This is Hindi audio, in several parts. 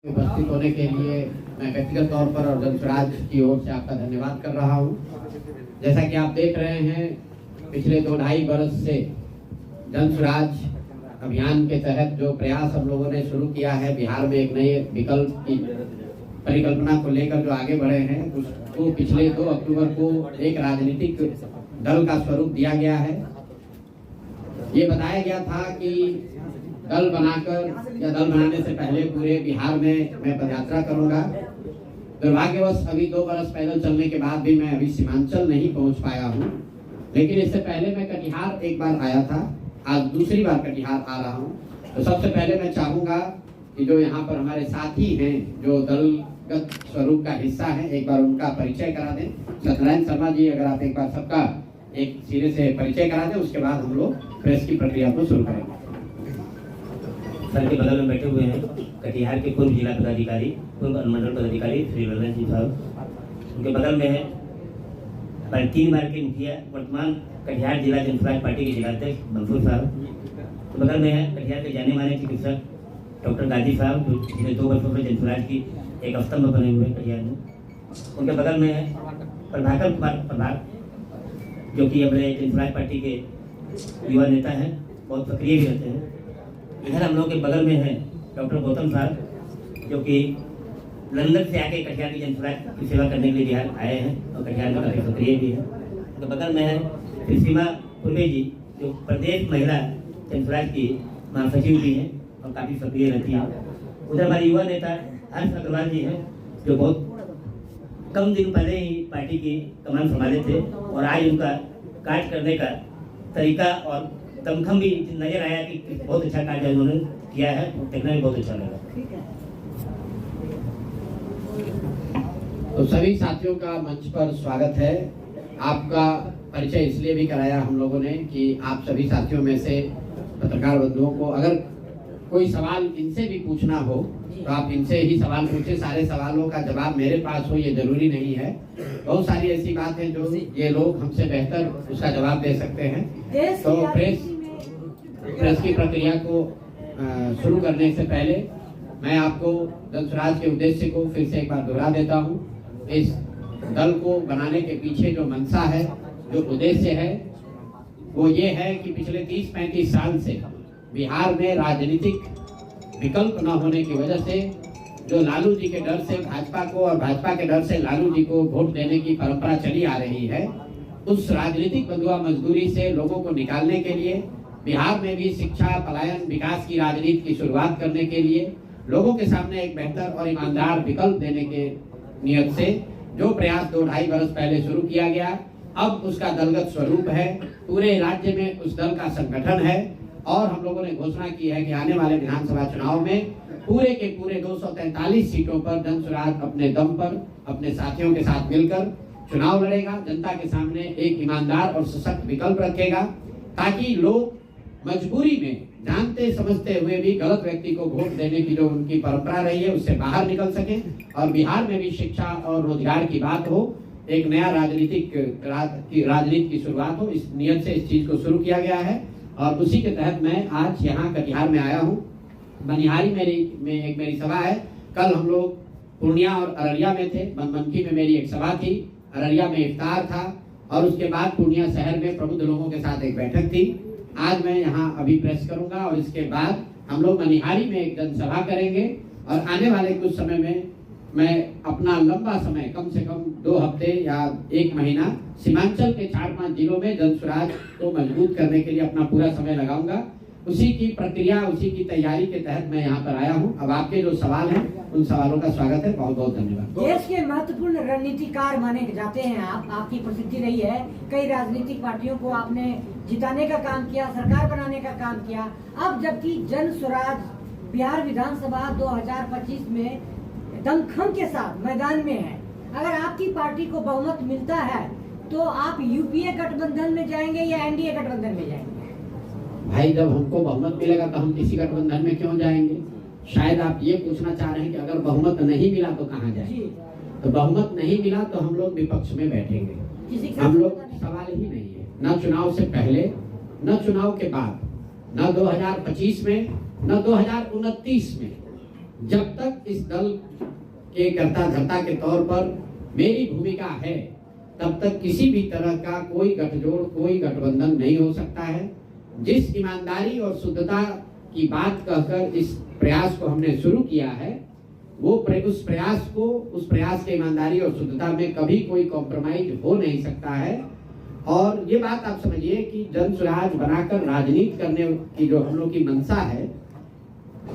उपस्थित होने के लिए मैं व्यक्तिगत तौर पर और जनस्वराज की ओर से आपका धन्यवाद कर रहा हूं। जैसा कि आप देख रहे हैं, पिछले 2-2.5 वर्ष से जनस्वराज अभियान के तहत जो प्रयास हम लोगों ने शुरू किया है, बिहार में एक नए विकल्प की परिकल्पना को लेकर जो आगे बढ़े हैं, उसको पिछले 2 अक्टूबर को एक राजनीतिक दल का स्वरूप दिया गया है। ये बताया गया था कि दल बनाकर या दल बनाने से पहले पूरे बिहार में मैं पदयात्रा करूंगा। दुर्भाग्यवश अभी 2 वर्ष पैदल चलने के बाद भी मैं अभी सीमांचल नहीं पहुंच पाया हूं, लेकिन इससे पहले मैं कटिहार एक बार आया था, आज दूसरी बार कटिहार आ रहा हूं। तो सबसे पहले मैं चाहूंगा कि जो यहाँ पर हमारे साथी हैं, जो दलगत स्वरूप का हिस्सा है, एक बार उनका परिचय करा दें। सत्यनारायण शर्मा जी, अगर आप एक बार सबका एक सिरे से परिचय करा दें, उसके बाद हम लोग प्रेस की प्रक्रिया को शुरू करेंगे। सर के बगल में बैठे हुए हैं कटिहार के पूर्व जिला पदाधिकारी, पूर्व अनुमंडल पदाधिकारी श्री ललन जी साहब। उनके बगल में है 3 बार के मुखिया, वर्तमान कटिहार जिला जनस्वराज पार्टी के जिलाध्यक्ष मंसूर साहब। तो बगल में है कटिहार के जाने माने चिकित्सक डॉक्टर गाजी साहब, जो पिछले 2 वर्षों से जनस्वराज की एक स्तंभ बने हुए हैं कटिहार में। उनके बगल में है प्रभाकर कुमार प्रभार, जो कि अपने जनस्वराज पार्टी के युवा नेता हैं, बहुत सक्रिय भी रहते हैं। इधर हम लोग के बगल में है डॉक्टर गौतम साहब, जो कि लंदन से आके कटिहार की जनस्वराज की सेवा करने के लिए बिहार आए हैं और कटिहार में काफी सक्रिय भी है। तो बगल में है श्री सीमा पुर्वे जी, जो प्रदेश महिला जनस्वराज की महासचिव भी हैं और काफी सक्रिय रहती हैं। उधर हमारे युवा नेता हर्ष अग्रवाल जी हैं, जो बहुत कम दिन पहले ही पार्टी की कमान संभाले थे और आज उनका कार्य करने का तरीका और दमखम भी नजर आया कि बहुत अच्छा कार्य उन्होंने किया है, देखने में बहुत अच्छा लगा। तो सभी साथियों का मंच पर स्वागत है। आपका परिचय इसलिए भी कराया हम लोगों ने कि आप सभी साथियों में से पत्रकार बंधुओं को अगर कोई सवाल इनसे भी पूछना हो तो आप इनसे ही सवाल पूछे। सारे सवालों का जवाब मेरे पास हो ये जरूरी नहीं है। बहुत सारी ऐसी बात है जो ये लोग हमसे बेहतर उसका जवाब दे सकते हैं। तो प्रेस की प्रक्रिया को शुरू करने से पहले मैं आपको जनस्वराज के उद्देश्य को फिर से एक बार दोहरा देता हूं। इस दल को बनाने के पीछे जो मंशा है, जो उद्देश्य है, वो ये है कि पिछले 30-35 साल से बिहार में राजनीतिक विकल्प न होने की वजह से जो लालू जी के डर से भाजपा को और भाजपा के डर से लालू जी को वोट देने की परंपरा चली आ रही है, उस राजनीतिक बंधुआ मजदूरी से लोगों को निकालने के लिए बिहार में भी शिक्षा, पलायन, विकास की राजनीति की शुरुआत करने के लिए लोगों के सामने एक बेहतर और ईमानदार विकल्प देने के नियत से जो प्रयास 2-2.5 वर्ष पहले शुरू किया गया, अब उसका दलगत स्वरूप है। पूरे राज्य में उस दल का संगठन है और हम लोगों ने घोषणा की है कि आने वाले विधानसभा चुनाव में पूरे के पूरे 243 सीटों पर जनस्वराज अपने दम पर अपने साथियों के साथ मिलकर चुनाव लड़ेगा। जनता के सामने एक ईमानदार और सशक्त विकल्प रखेगा, ताकि लोग मजबूरी में जानते समझते हुए भी गलत व्यक्ति को वोट देने की जो उनकी परंपरा रही है उससे बाहर निकल सके और बिहार में भी शिक्षा और रोजगार की बात हो, एक नया राजनीति की शुरुआत हो। इस नियत से इस चीज को शुरू किया गया है और उसी के तहत मैं आज यहाँ कटिहार में आया हूँ। बनिहारी में एक मेरी सभा है। कल हम लोग पूर्णिया और अररिया में थे। बनमनखी में मेरी एक सभा थी, अररिया में इफ्तार था और उसके बाद पूर्णिया शहर में प्रबुद्ध लोगों के साथ एक बैठक थी। आज मैं यहाँ अभी प्रेस करूंगा और इसके बाद हम लोग बनिहारी में एक जनसभा करेंगे और आने वाले कुछ समय में मैं अपना लंबा समय, कम से कम 2 हफ्ते या 1 महीना सीमांचल के 4-5 जिलों में जनस्वराज को मजबूत करने के लिए अपना पूरा समय लगाऊंगा। उसी की प्रक्रिया, उसी की तैयारी के तहत मैं यहाँ पर आया हूँ। अब आपके जो सवाल हैं उन सवालों का स्वागत है। बहुत बहुत धन्यवाद। देश के महत्वपूर्ण रणनीतिकार माने जाते हैं आप, आपकी प्रसिद्धि रही है। कई राजनीतिक पार्टियों को आपने जिताने का काम किया, सरकार बनाने का काम किया। अब जबकि जनस्वराज बिहार विधानसभा 2025 में दमखम के साथ मैदान में है, अगर आपकी पार्टी को बहुमत मिलता है तो आप यूपीए गठबंधन में जाएंगे या एनडीए गठबंधन में जाएंगे? भाई, जब हमको बहुमत मिलेगा तो हम किसी गठबंधन में क्यों जाएंगे? शायद आप ये पूछना चाह रहे हैं कि अगर बहुमत नहीं मिला तो कहाँ जाएंगे? तो बहुमत नहीं मिला तो हम लोग विपक्ष में बैठेंगे। हम लोग सवाल ही नहीं है, न चुनाव से पहले, न चुनाव के बाद, न 2025 में, न 2029 में जब तक इस दल के कर्ता धर्ता के तौर पर मेरी भूमिका है, तब तक किसी भी तरह का कोई गठजोड़, कोई गठबंधन नहीं हो सकता है। जिस ईमानदारी और शुद्धता की बात कहकर इस प्रयास को हमने शुरू किया है, उस प्रयास के ईमानदारी और शुद्धता में कभी कोई कॉम्प्रोमाइज हो नहीं सकता है। और ये बात आप समझिए कि जन स्वराज बनाकर राजनीति करने की जो हम लोग की मंशा है,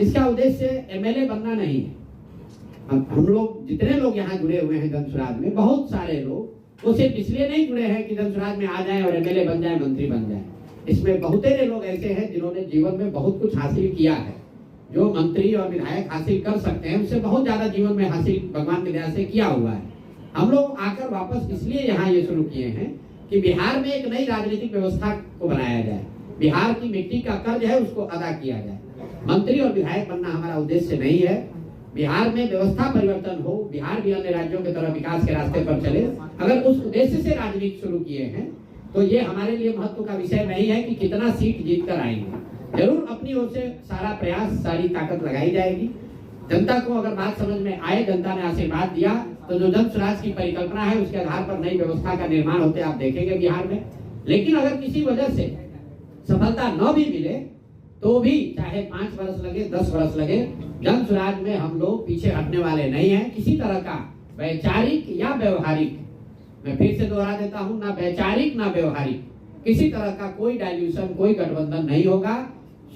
इसका उद्देश्य एमएलए बनना नहीं है। हम लोग जितने लोग यहाँ जुड़े हुए हैं जन स्वराज में, बहुत सारे लोग वो सिर्फ इसलिए नहीं जुड़े हैं कि जन स्वराज में आ जाएं और एमएलए बन जाएं, मंत्री बन जाएं। इसमें बहुतेरे लोग ऐसे हैं जिन्होंने जीवन में बहुत कुछ हासिल किया है। जो मंत्री और विधायक हासिल कर सकते हैं, उससे बहुत ज्यादा जीवन में हासिल भगवान की दया से किया हुआ है। हम लोग आकर वापस इसलिए यहाँ ये शुरू किए हैं कि बिहार में एक नई राजनीतिक व्यवस्था को बनाया जाए। बिहार की मिट्टी का कर्ज है, उसको अदा किया जाए। मंत्री और विधायक बनना हमारा उद्देश्य नहीं है। बिहार में व्यवस्था परिवर्तन हो, बिहार भी अन्य राज्यों की तरह विकास के रास्ते पर चले। अगर उस उद्देश्य से राजनीति शुरू किए हैं तो ये हमारे लिए महत्व का विषय नहीं है कि कितना सीट जीत कर आएंगे। जरूर अपनी ओर से सारा प्रयास, सारी ताकत लगाई जाएगी। जनता को अगर बात समझ में आए, जनता ने आशीर्वाद दिया, तो जो जन स्वराज की परिकल्पना है उसके आधार पर नई व्यवस्था का निर्माण होते आप देखेंगे बिहार में। लेकिन अगर किसी वजह से सफलता न भी मिले तो भी चाहे 5 वर्ष लगे, 10 वर्ष लगे, जन स्वराज में हम लोग पीछे हटने वाले नहीं हैं। किसी तरह का वैचारिक या व्यवहारिक, मैं फिर से दोहरा देता हूं, ना वैचारिक ना व्यवहारिक, किसी तरह का कोई डाइल्यूशन, कोई गठबंधन नहीं होगा।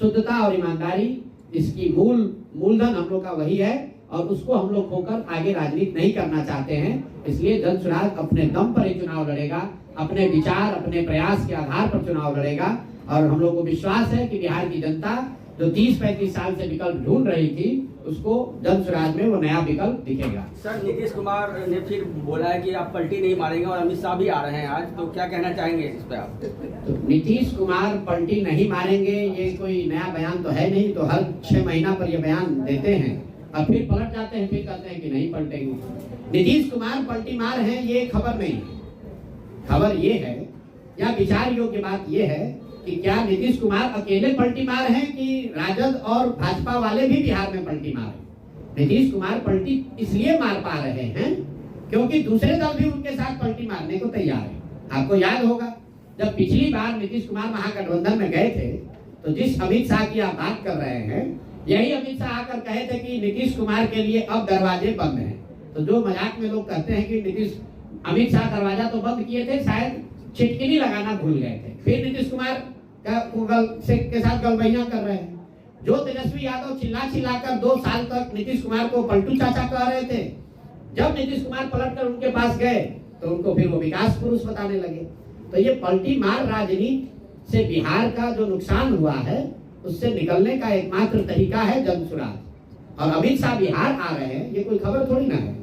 शुद्धता और ईमानदारी इसकी मूलधन हम लोग का वही है और उसको हम लोग खोकर आगे राजनीति नहीं करना चाहते हैं। इसलिए जन स्वराज अपने दम पर ही चुनाव लड़ेगा, अपने विचार, अपने प्रयास के आधार पर चुनाव लड़ेगा। और हम लोग को विश्वास है कि बिहार की जनता जो 30-35 साल से विकल्प ढूंढ रही थी, उसको जन स्वराज में वो नया विकल्प दिखेगा। सर, नीतीश कुमार ने फिर बोला है कि आप पलटी नहीं मारेंगे और अमित शाह भी आ रहे हैं आज, तो क्या कहना चाहेंगे इस पे आप? तो नीतीश कुमार पलटी नहीं मारेंगे, ये कोई नया बयान तो है नहीं। तो हर 6 महीना पर ये बयान देते हैं और फिर पलट जाते हैं, फिर कहते हैं कि नहीं पलटेंगे। नीतीश कुमार पलटी मार है, ये खबर नहीं है। खबर ये है या विचार योग्य बात ये है कि क्या नीतीश कुमार अकेले पलटी मार हैं कि राजद और भाजपा वाले भी बिहार में पलटी मार हैं? नीतीश कुमार पलटी इसलिए मार पा रहे हैं क्योंकि दूसरे दल भी उनके साथ पलटी मारने को तैयार है। आपको याद होगा जब पिछली बार नीतीश कुमार महागठबंधन में गए थे, तो जिस अमित शाह की आप बात कर रहे हैं, यही अमित शाह आकर कहे थे कि नीतीश कुमार के लिए अब दरवाजे बंद हैं। तो जो मजाक में लोग कहते हैं कि अमित शाह दरवाजा तो बंद किए थे, शायद छिटकिनी लगाना भूल गए थे। फिर नीतीश कुमार के साथ गलबैया कर रहे हैं। जो तेजस्वी यादव चिल्लाकर 2 साल तक नीतीश कुमार को पलटू चाचा कह रहे थे, जब नीतीश कुमार पलटकर उनके पास गए तो उनको फिर वो विकास पुरुष बताने लगे। तो ये पलटी मार राजनीति से बिहार का जो नुकसान हुआ है, उससे निकलने का एकमात्र तरीका है जन स्वराज। और अमित शाह बिहार आ रहे हैं, ये कोई खबर थोड़ी ना है।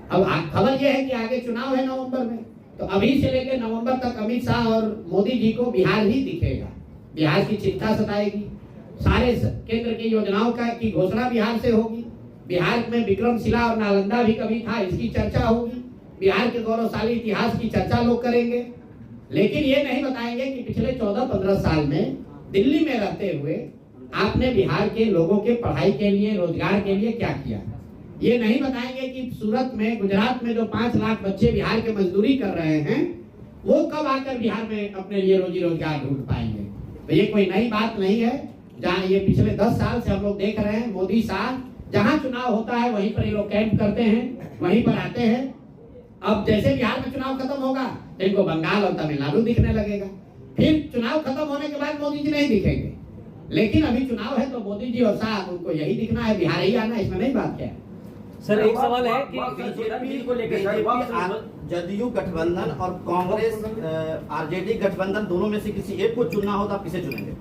अब खबर ये है कि आगे चुनाव है नवंबर में, तो अभी से लेकर नवंबर तक अमित शाह और मोदी जी को बिहार ही दिखेगा। बिहार की चिंता सताएगी। सारे केंद्र की योजनाओं की घोषणा बिहार से होगी। बिहार में विक्रमशिला और नालंदा भी कभी था, इसकी चर्चा होगी। बिहार के गौरवशाली इतिहास की चर्चा लोग करेंगे, लेकिन ये नहीं बताएंगे कि पिछले 14-15 साल में दिल्ली में रहते हुए आपने बिहार के लोगों के पढ़ाई के लिए, रोजगार के लिए क्या किया। ये नहीं बताएंगे कि सूरत में, गुजरात में जो 5 लाख बच्चे बिहार के मजदूरी कर रहे हैं, वो कब आकर बिहार में अपने लिए रोजी रोजगार ढूंढ पाएंगे। तो ये कोई नई बात नहीं है। जहाँ ये पिछले 10 साल से हम लोग देख रहे हैं, मोदी शाह जहाँ चुनाव होता है वहीं पर ये लोग कैंप करते हैं, वहीं पर आते हैं। अब जैसे बिहार में चुनाव खत्म होगा तो इनको बंगाल और तमिलनाडु दिखने लगेगा। फिर चुनाव खत्म होने के बाद मोदी जी नहीं दिखेंगे, लेकिन अभी चुनाव है तो मोदी जी और शाह उनको यही दिखना है, बिहार ही आना, इसमें नहीं बात क्या है। सर, एक सवाल है कि जदयू गठबंधन और कांग्रेस आरजेडी गठबंधन दोनों में से किसी एक को चुनना हो तो आप किसे चुनेंगे?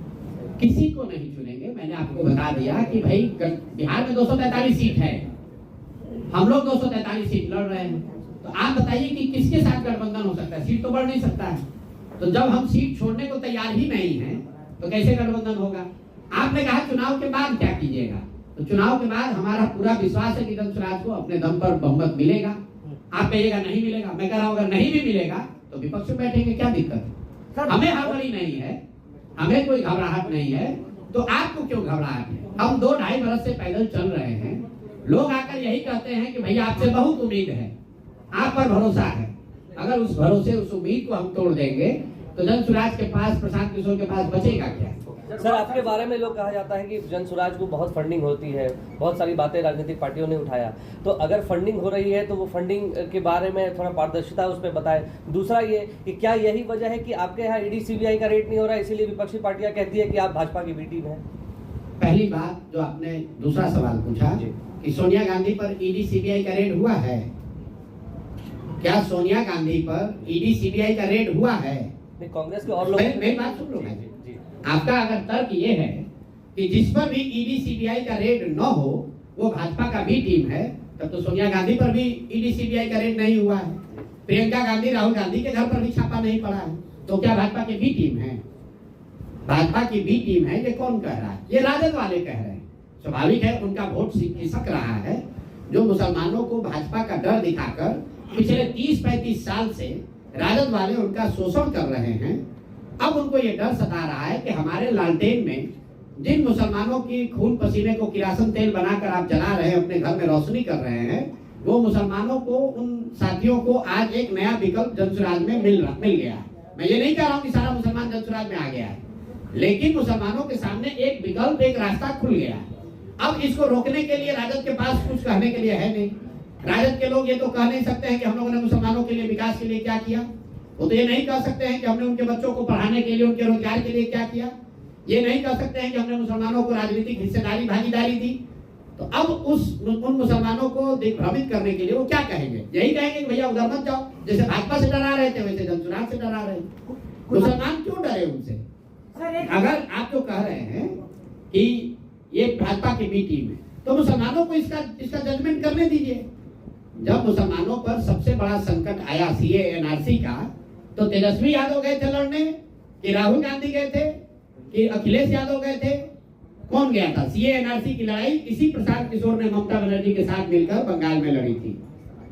किसी को नहीं चुनेंगे। मैंने आपको बता दिया कि भाई बिहार में 243 सीट है, हम लोग 243 सीट लड़ रहे हैं। तो आप बताइए कि किसके साथ गठबंधन हो सकता है? सीट तो बढ़ नहीं सकता है। तो जब हम सीट छोड़ने को तैयार ही नहीं है तो कैसे गठबंधन होगा? आपने कहा चुनाव के बाद क्या कीजिएगा, तो चुनाव के बाद हमारा पूरा विश्वास है कि जन स्वराज को अपने दम पर बहुमत मिलेगा। आप कहिएगा नहीं मिलेगा, मैं कह रहा हूँ अगर नहीं भी मिलेगा तो विपक्ष में बैठेंगे, क्या दिक्कत है? हमें हड़बड़ी नहीं है, हमें कोई घबराहट नहीं है। तो आपको क्यों घबराहट है? हम 2-2.5 बरस से पैदल चल रहे हैं, लोग आकर यही कहते हैं कि भैया आपसे बहुत उम्मीद है, आप पर भरोसा है। अगर उस भरोसे उस उम्मीद को हम तोड़ देंगे तो जन सुराज के पास, प्रशांत किशोर के पास बचेगा क्या? सर आपके बारे में लोग कहा जाता है कि जन सुराज को बहुत फंडिंग होती है, बहुत सारी बातें राजनीतिक पार्टियों ने उठाया, तो अगर फंडिंग हो रही है तो वो फंडिंग के बारे में थोड़ा पारदर्शिता उस पर बताएं। दूसरा ये कि क्या यही वजह है कि आपके यहाँ ईडी सीबीआई का रेट नहीं हो रहा, इसीलिए विपक्षी पार्टियां कहती है कि आप भाजपा की बी टीम है? पहली बात जो आपने दूसरा सवाल पूछा कि सोनिया गांधी पर ईडी सीबीआई का रेड हुआ है, क्या सोनिया गांधी पर ईडी सीबीआई का रेड हुआ है? नहीं, कांग्रेस के और लोग। मेरी बात सुन लो। आपका अगर तर्क ये है कि जिस पर भी ईडी सीबीआई का रेड न हो वो भाजपा का बी टीम है, तब तो सोनिया गांधी पर भी ईडी सीबीआई का रेड नहीं हुआ है, प्रियंका गांधी, राहुल गांधी के घर पर भी छापा नहीं पड़ा है, तो क्या भाजपा की बी टीम है? भाजपा की बी टीम है, ये कौन कह रहा है? ये राजद वाले कह रहे हैं। स्वाभाविक है, उनका वोट खिसक रहा है। जो मुसलमानों को भाजपा का डर दिखाकर पिछले 30-35 साल से राजद वाले उनका शोषण कर रहे हैं, अब उनको ये डर सता रहा है कि हमारे लालटेन में जिन मुसलमानों की खून पसीने को किरासन तेल बनाकर आप जला रहे हैं, अपने घर में रोशनी कर रहे हैं, वो मुसलमानों को, उन साथियों को आज एक नया विकल्प जनसुराज में मिल गया है। मैं ये नहीं कह रहा हूँ कि सारा मुसलमान जनसुराज में आ गया है, लेकिन मुसलमानों के सामने एक विकल्प, एक रास्ता खुल गया है। अब इसको रोकने के लिए राजद के पास कुछ कहने के लिए है नहीं। राजद के लोग ये तो कह नहीं सकते हैं कि हम लोगों ने मुसलमानों के लिए, विकास के लिए क्या किया। वो तो ये नहीं कह सकते हैं कि हमने उनके बच्चों को पढ़ाने के लिए, उनके रोजगार के लिए क्या किया। ये नहीं कह सकते हैं कि हमने मुसलमानों को राजनीतिक हिस्सेदारी, भागीदारी दी। तो अब उन मुसलमानों को भ्रमित करने के लिए वो क्या कहेंगे? यही कहेंगे कि भैया उधर मत जाओ। जैसे भाजपा से डरा रहे थे, वैसे जनसुराज से डरा रहे हैं। मुसलमान क्यों डरे उनसे? अगर आप जो कह रहे हैं कि ये भाजपा की बी टीम है, तो मुसलमानों को इसका जजमेंट करने दीजिए। जब मुसलमानों पर सबसे बड़ा संकट आया सीए एनआरसी का, तो तेजस्वी यादव गए थे लड़ने, कि राहुल गांधी गए थे, कि अखिलेश यादव गए थे? कौन गया था? सीए एनआरसी की लड़ाई इसी प्रशांत किशोर ने ममता बनर्जी के साथ मिलकर बंगाल में लड़ी थी।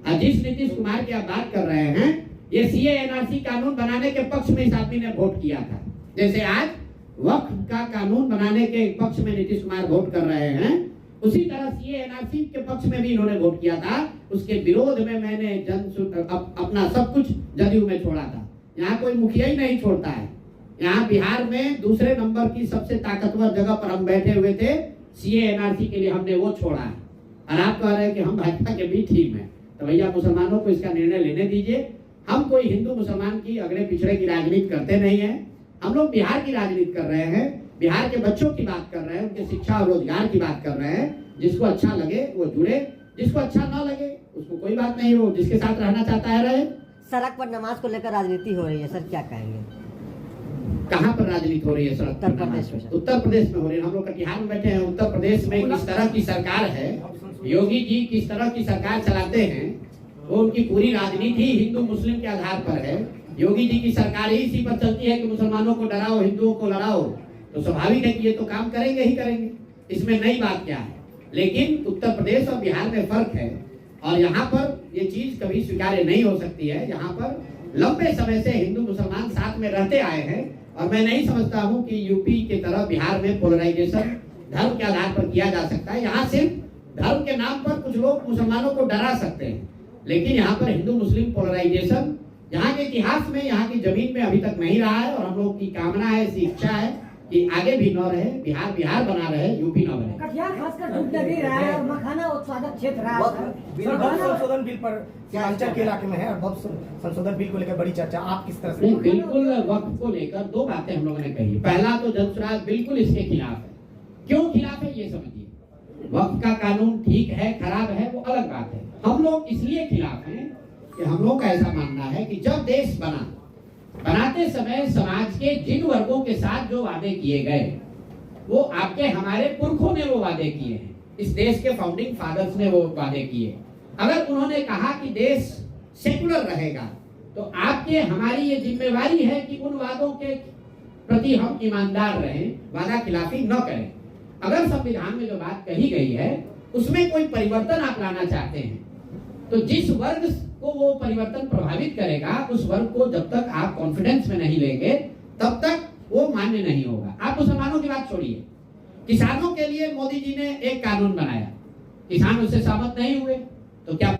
और जिस नीतीश कुमार की आप बात कर रहे हैं, ये सीए एनआरसी कानून बनाने के पक्ष में इस आदमी ने वोट किया था। जैसे आज वक्फ का कानून बनाने के पक्ष में नीतीश कुमार वोट कर रहे हैं, उसी तरह सीए एनआरसी के पक्ष में भी इन्होंने वोट किया था। उसके विरोध में मैंने अपना सब कुछ जदयू में छोड़ा था। यहाँ कोई मुखिया ही नहीं छोड़ता है। यहाँ बिहार में दूसरे नंबर की सबसे ताकतवर जगह पर हम बैठे हुए थे, सीए एनआरसी के लिए हमने वो छोड़ा है। और आप कह रहे हैं कि हम भाजपा के भी टीम है, तो भैया मुसलमानों को इसका निर्णय लेने दीजिए। हम कोई हिंदू मुसलमान की अगड़े पिछड़े की राजनीति करते नहीं है। हम लोग बिहार की राजनीति कर रहे हैं, बिहार के बच्चों की बात कर रहे हैं, उनके शिक्षा और रोजगार की बात कर रहे हैं। जिसको अच्छा लगे वो जुड़े, जिसको अच्छा ना लगे उसको कोई बात नहीं, हो जिसके साथ रहना चाहता है रहे। सड़क पर नमाज को लेकर राजनीति हो रही है सर, क्या कहेंगे? कहाँ पर राजनीति हो रही है? सड़क उत्तर प्रदेश में। उत्तर प्रदेश में हो रही है। हम लोग कटिहार में बैठे हैं। उत्तर प्रदेश में किस तरह की सरकार है, योगी जी किस तरह की सरकार चलाते हैं, वो उनकी पूरी राजनीति हिंदू मुस्लिम के आधार पर है। योगी जी की सरकार ही इसी पर चलती है कि मुसलमानों को डराओ, हिंदुओं को लड़ाओ। तो स्वाभाविक है कि ये तो काम करेंगे ही करेंगे, इसमें नई बात क्या है। लेकिन उत्तर प्रदेश और बिहार में फर्क है, और यहाँ पर ये चीज कभी स्वीकार्य नहीं हो सकती है। यहाँ पर लंबे समय से हिंदू मुसलमान साथ में रहते आए हैं, और मैं नहीं समझता हूँ कि यूपी की तरह बिहार में पोलराइजेशन धर्म के आधार पर किया जा सकता है। यहाँ सिर्फ धर्म के नाम पर कुछ लोग मुसलमानों को डरा सकते हैं, लेकिन यहाँ पर हिंदू मुस्लिम पोलराइजेशन यहाँ के इतिहास में, यहाँ की जमीन में अभी तक नहीं रहा है। और हम लोग की कामना है, ऐसी इच्छा है कि आगे भी न रहे, बिहार बिहार बना रहे, यूपी न बने। कटिहार खासकर दूध नगरी रहा है और मखाना उत्पादक क्षेत्र रहा है। संशोधन बिल पर सीमांचल के इलाके में है, और बहुत संशोधन बिल को लेकर बड़ी चर्चा, आप किस तरह से? बिल्कुल वक्फ को लेकर दो बातें हम लोगों ने कही। पहला तो जनसुराज बिल्कुल इसके खिलाफ है। क्यों खिलाफ है ये समझिए। वक्फ का कानून ठीक है, खराब है, वो अलग बात है। हम लोग इसलिए खिलाफ हैं कि हम लोग का ऐसा मानना है कि जब देश बनाते समय समाज के जिन वर्गों के साथ जो वादे किए गए, वो आपके हमारे पुरखों ने वो वादे किए हैं। इस देश के फाउंडिंग फादर्स ने वो वादे किए। अगर उन्होंने कहा कि देश सेकुलर रहेगा, तो आपके हमारी ये जिम्मेवारी है कि उन वादों के प्रति हम ईमानदार रहें, वादा खिलाफी न करें। अगर संविधान में जो बात कही गई है उसमें कोई परिवर्तन आप लाना चाहते हैं, तो जिस वर्ग को वो परिवर्तन प्रभावित करेगा, उस वर्ग को जब तक आप कॉन्फिडेंस में नहीं लेंगे, तब तक वो मान्य नहीं होगा। आप मुसलमानों की बात छोड़िए, किसानों के लिए मोदी जी ने एक कानून बनाया, किसान उससे सहमत नहीं हुए तो क्या